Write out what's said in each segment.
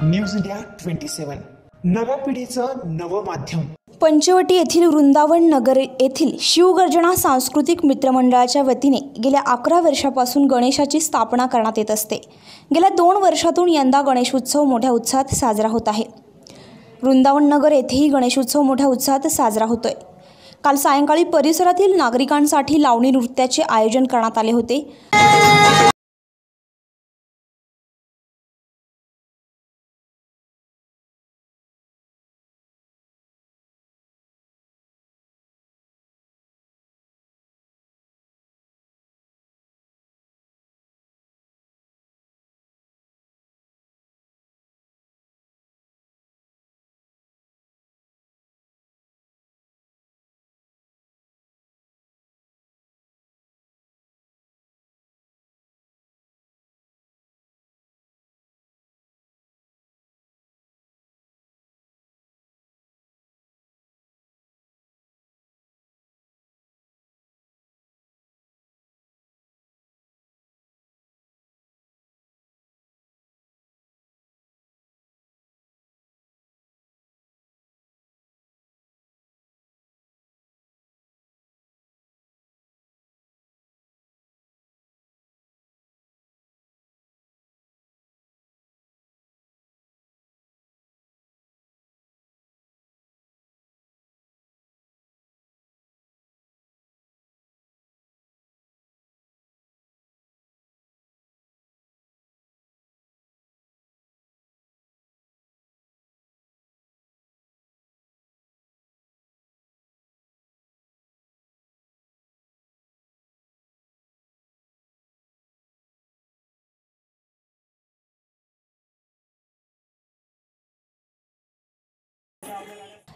News India 27 नव्या पिढीचं नवं माध्यम। पंचवटी येथील वृंदावन नगर येथील शिवगर्जना सांस्कृतिक मित्रमंडळाच्या वतीने गेल्या 11 वर्षापासून गणेशाची स्थापना करण्यात येत असते। गेल्या 2 वर्षातून यंदा गणेशोत्सव मोठ्या उत्साहात साजरा होत आहे। वृंदावन नगर येथेही गणेशोत्सव मोठ्या उत्साहात साजरा होतोय। काल सायंकाळी परिसरातील नागरिकांसाठी लावणी नृत्याचे आयोजन करण्यात आले होते।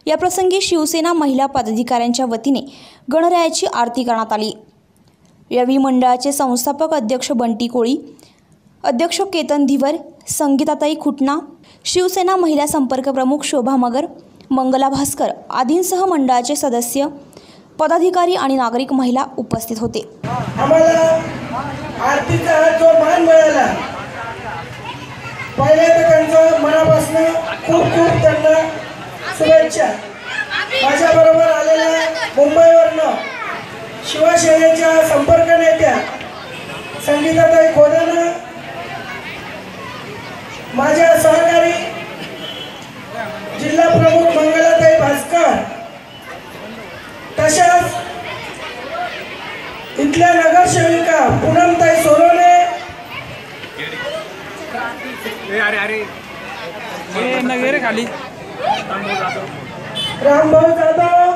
या प्रसंगी शिवसेना महिला पदाधिकाऱ्यांच्या वतीने गणरायाची आरती करण्यात आली। यावेळी मंडळाचे संस्थापक अध्यक्ष बंटी कोळी, अध्यक्ष केतन धिवर, संगीताताई खुटना, शिवसेना महिला संपर्क प्रमुख शोभा मगर, मंगला भास्कर आदींसह मंडळाचे सदस्य, पदाधिकारी आणि नागरिक महिला उपस्थित होते। आम्हाला आरतीचा जो मान मिळाला, पहिले तर त्यांचं मनापासून खूप खूप त्यांना शुभेच्छा। माझ्याबरोबर आलेल्या मुंबईवरनं शिवसेनेच्या संपर्क नेत्या संगीताताई खोदाना, माझ्या सहकारी जिल्हा प्रमुख मंगलाताई भास्कर, तशाच इथल्या नगरसेविका पूनमताई सोनवणे, खाली रामभाऊ जाधव,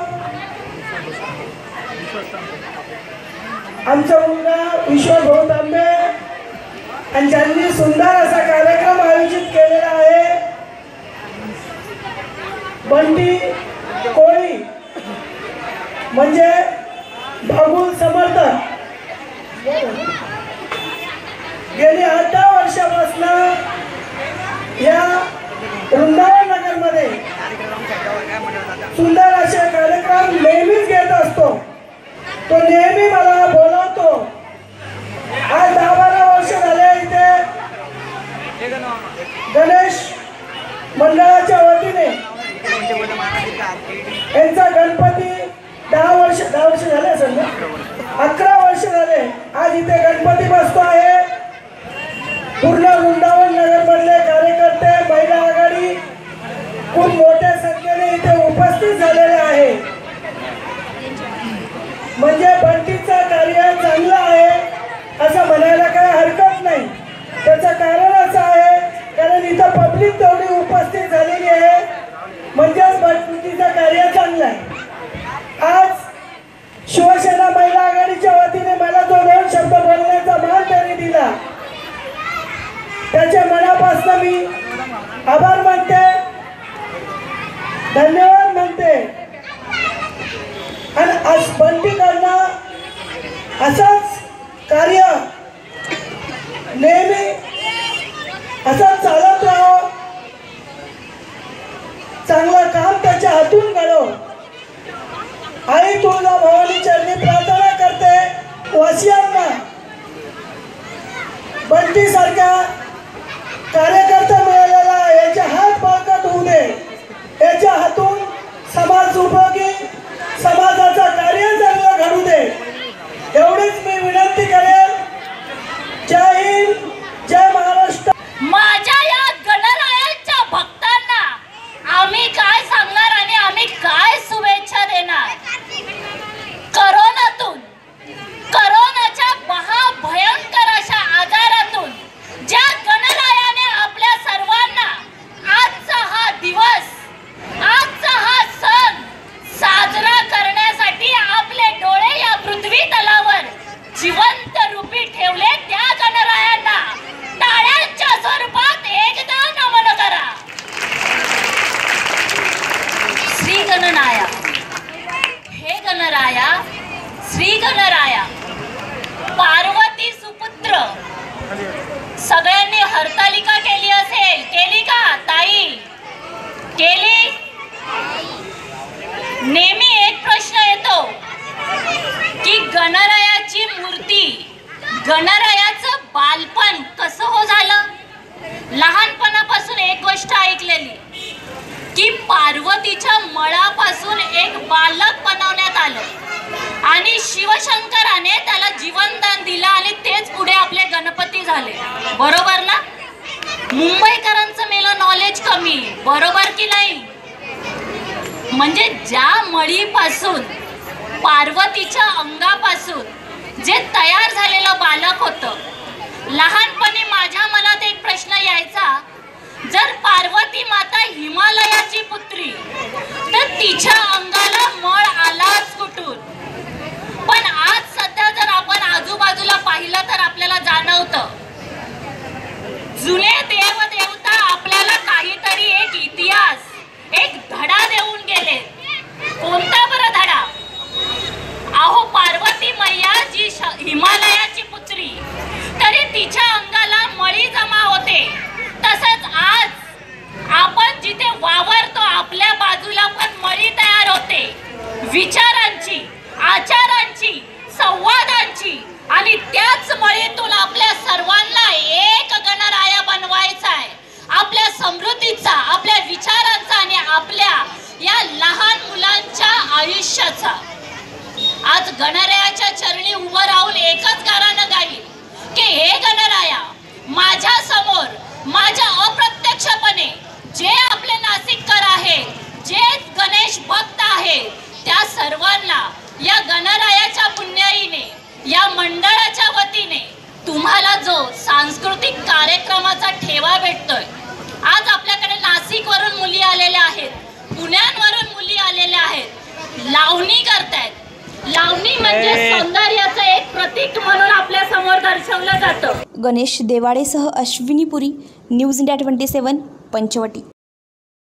आमचा मुलगा विश्वभाऊ तांबे, आणि ज्यांनी सुंदर असा कार्यक्रम आयोजित केलेला आहे, बंटी कोळी म्हणजे भागुल समर्थक। गेली 8 वर्षापासून या वृंदावन नगरमध्ये सुंदर असे कार्यक्रम नेहमीच घेत असतो। तो नेहमी मला बोलवतो। आज 10-12 वर्ष झाले इथे गणेश मंडळाच्या वतीने यांचा गणपती 10 वर्ष झाले असेल ना, 11 वर्ष झाले आज इथे गणपती बसतो आहे। पूर्ण वृंदावन नगर मधले कार्यकर्ते, महिला आघाडी खूप मोठ्या संख्येने इथे उपस्थित झालेले आहे। म्हणजे बंटीचं कार्य चांगलं आहे असं म्हणायला काही हरकत नाही। त्याचं कारण असं आहे कारण इथं पब्लिक तेवढी उपस्थित झालेली आहे, म्हणजेच बंटीचं कार्य चांगलं आहे। आज शिवसेना महिला आघाडीच्या वतीने मला जो 2 शब्द बोलण्याचा मान त्यांनी दिला, त्याच्या मनापासून मी आभार मानते, धन्यवाद म्हणते। आणि आज बंटीकडनं असंच कार्य नेहमी असंच चालत राहो, चांगलं काम त्याच्या हातून घडो। आई तुळजा भवानी चरणी प्रार्थना करते वासियांना बंटी सारख्या कार्यकर्ता मिळालेला याच्या गणरायाचं बालपण कसं हो झालं? लहानपणापासून एक गोष्ट ऐकलेली की पार्वतीच्या मळापासून एक बालक बनवण्यात आलं आणि शिवशंकराने त्याला जीवनदान दिलं आणि तेच पुढे आपले गणपती झाले. बरोबर ना? मुंबईकरांचं मेलं नॉलेज कमी, बरोबर की नाही? म्हणजे ज्या मळीपासून पार्वतीच्या अंगापासून जे तयार झालेलं बालक होतं, लहानपणी माझ्या मनात एक प्रश्न यायचा, जर पार्वती माता हिमालयाची पुत्री तर तिच्या अंगाला मळ आलाच कुठून? पण आज सध्या जर आपण आजूबाजूला पाहिलं तर आपल्याला जाणवतं जुने देव देवता आपल्याला काहीतरी एक इतिहास, एक धडा देऊन गेले. कोणता बरं धडा? अहो, पार्वती मैया जी हिमालयाची पुत्री, तरी तिच्या अंगाला मळी जमा होते. तसंच आज आपण जिथे वावरतो आपल्या बाजूला पण मळी तयार होते, विचारांची, आचारांची, संवादांची. आणि त्याच मळीतून आपल्या सर्वांना एक गणराया बनवायचा आहे, आपल्या समृद्धीचा, आपल्या विचारांचा आणि आपल्या या लहान मुलांच्या आयुष्याचा. आज गणरायाच्या चरणी उभं राहून एकच गाणं गाईल की हे गणराया, माझ्या समोर, माझ्या अप्रत्यक्षपणे जे आपले नाशिककर आहेत, जे गणेश भक्त आहेत, त्या सर्वांना या गणरायाच्या पुण्याईने, या मंडळाच्या वतीने तुम्हाला जो सांस्कृतिक कार्यक्रमाचा ठेवा भेटतोय. आज आपल्याकडे नाशिकवरून मुली आलेल्या आहेत, पुण्यावरून मुली आलेल्या आहेत, लावणी करतायत. लावणी म्हणजे सौंदर्याचं एक प्रतीक म्हणून आपल्या समोर दर्शवलं जातं. गणेश देवाडेसह अश्विनी पुरी, न्यूज इंडिया 27, पंचवटी.